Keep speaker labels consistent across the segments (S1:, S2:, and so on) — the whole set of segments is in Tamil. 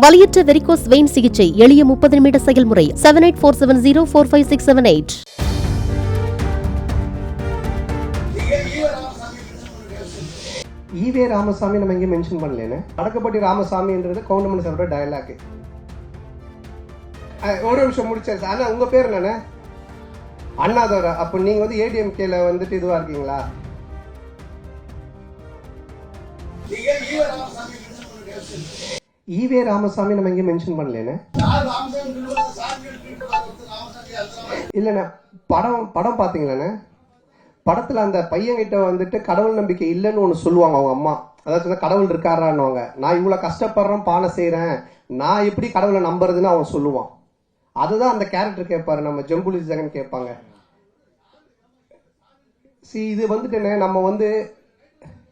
S1: வலியற்ற வெரிகோஸ் வெயின் சிகிச்சை எளிய 30 நிமிட செயல்முறை 7847045678.
S2: ஈவே ராமசாமி நம்ம எங்கேயும் மென்ஷன் பண்ணலேன்னு. அடக்கப்பட்டி ராமசாமின்றது கவுண்டமணி சாரோட டயலாக். ஒரு நிமிஷம் முடிச்சாரு. அண்ணா உங்க பேர் என்னண்ணே? அண்ணாதோரா. அப்போ நீங்க வந்து ஏடிஎம்கேல வந்துட்டு இதுவா இருக்கீங்களா? ஈவே ராமசாமி நம்ம எங்கேயும் மென்ஷன் பண்ணலேன்னு. இல்லைண்ணே, படம் பார்த்தீங்களாண்ணே? படத்துல அந்த பையன்கிட்ட வந்துட்டு கடவுள் நம்பிக்கை இல்லைன்னு ஒன்று சொல்லுவாங்க அவங்க அம்மா. அதாவது கடவுள் இருக்காரான்னுவாங்க. நான் இவ்வளோ கஷ்டப்படுறேன், பானை செய்கிறேன், நான் எப்படி கடவுளை நம்புறதுன்னு அவன் சொல்லுவான். அதுதான் அந்த கேரக்டர் கேட்பாரு. நம்ம ஜம்புலி ஜெகன் கேட்பாங்க. இது வந்துட்டு நம்ம வந்து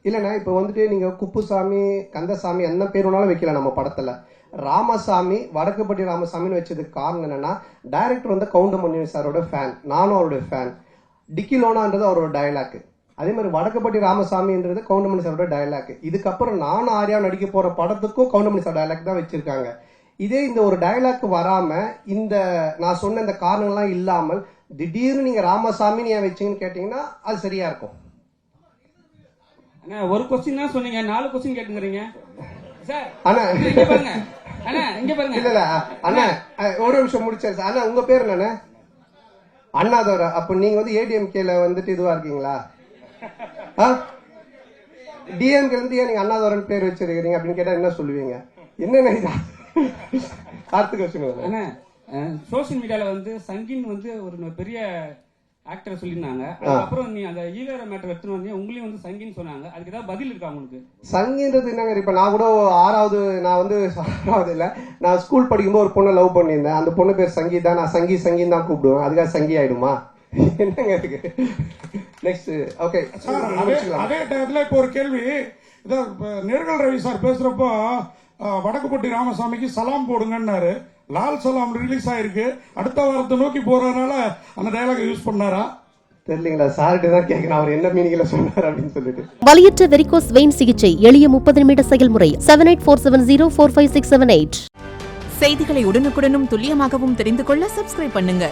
S2: இல்லைண்ணா, இப்போ வந்துட்டு நீங்க குப்புசாமி, கந்தசாமி என்ன பேர் வேணாலும் வைக்கலாம். நம்ம படத்துல ராமசாமி, வடக்குப்பட்டி ராமசாமின்னு வச்சதுக்கு காரணம் என்னன்னா, டைரக்டர் வந்து கவுண்டமணி சாரோட ஃபேன், நானும் அவருடைய ஃபேன். டிக்கிலோனான்றது அவரோட டயலாக். அதே மாதிரி வடக்குப்பட்டி ராமசாமின்றது கவுண்டமணி சாரோட டயலாக். இதுக்கப்புறம் நானும் ஆர்யா நடிக்க போற படத்துக்கும் கவுண்டமணி சார் டயலாக் தான் வச்சிருக்காங்க. இதே இந்த ஒரு டயலாக் வராம, இந்த நான் சொன்ன இந்த காரணங்கள்லாம் இல்லாமல் திடீர்னு நீங்க ராமசாமின்னு ஏன் வச்சீங்கன்னு கேட்டீங்கன்னா அது சரியா இருக்கும்.
S3: ஒரு கொஸ்டின் தான் சொன்னீங்க, 4 கொஸ்டின் கேட்டுங்கறீங்க சார்.
S2: அண்ணா
S3: இங்க பாருங்க, அண்ணா இங்க பாருங்க.
S2: இல்ல அண்ணா ஒரு நிமிஷம் முடிச்சாரு. அண்ணா உங்க பேர் என்னண்ணே? அண்ணாதோரா. அப்போ நீங்க வந்து ஏடிஎம்கேல வந்துட்டு இதுவா இருக்கீங்களா? டிஎம்கே வந்து ஏன் நீங்க அண்ணாதோரன் பேர் வச்சிருக்கீங்க அப்படின்னு கேட்டா என்ன சொல்லுவீங்க? என்ன கார்த்திக் வச்சுக்கோங்க.
S3: அண்ணா சோசியல் மீடியால வந்து சங்கின் வந்து ஒரு பெரிய ஆக்டர் சொல்லியிருந்தாங்க. அதுக்கப்புறம் நீ அந்த ஈவேர மேட்டர் எடுத்துன்னு வந்து உங்களையும் வந்து சங்கின்னு சொன்னாங்க. அதுக்கு ஏதாவது பதில் இருக்கா உங்களுக்கு?
S2: சங்கின்றது என்னங்க? இப்ப நான் கூட 6வது, நான் வந்து 6வது இல்ல, நான் ஸ்கூல் படிக்கும்போது ஒரு பொண்ணை லவ் பண்ணியிருந்தேன். அந்த பொண்ணு பேர் சங்கீதா. நான் சங்கின்னு தான் கூப்பிடுவேன். அதுக்காக சங்கி ஆயிடுமா? என்னங்க இருக்கு? நெக்ஸ்ட். ஓகே,
S4: அதே டயத்துல இப்போ ஒரு கேள்வி. நேர்கள் ரவி சார் பேசுறப்போ வடக்குப்பட்டி ராமசாமிக்கு சலாம் போடுங்கன்னாரு. லால் சலாம் ரிலீஸ் ஆயிருக்கு, அடுத்த வாரத்தை நோக்கி போறதுனால அந்த டயலாக் யூஸ் பண்ணாரா
S2: தெரியலீங்களா? சார்கிட்ட தான் கேட்கிறேன் அவர் என்ன மீனிங்ல சொன்னார் அப்படின்னு சொல்லிட்டு.
S1: வலியற்ற வெரிகோஸ் வெயின் சிகிச்சை எளிய 30 நிமிட செயல்முறை 7847045678.
S5: செய்திகளை உடனுக்குடனும் துல்லியமாகவும் தெரிந்து கொள்ள சப்ஸ்கிரைப் பண்ணுங்க.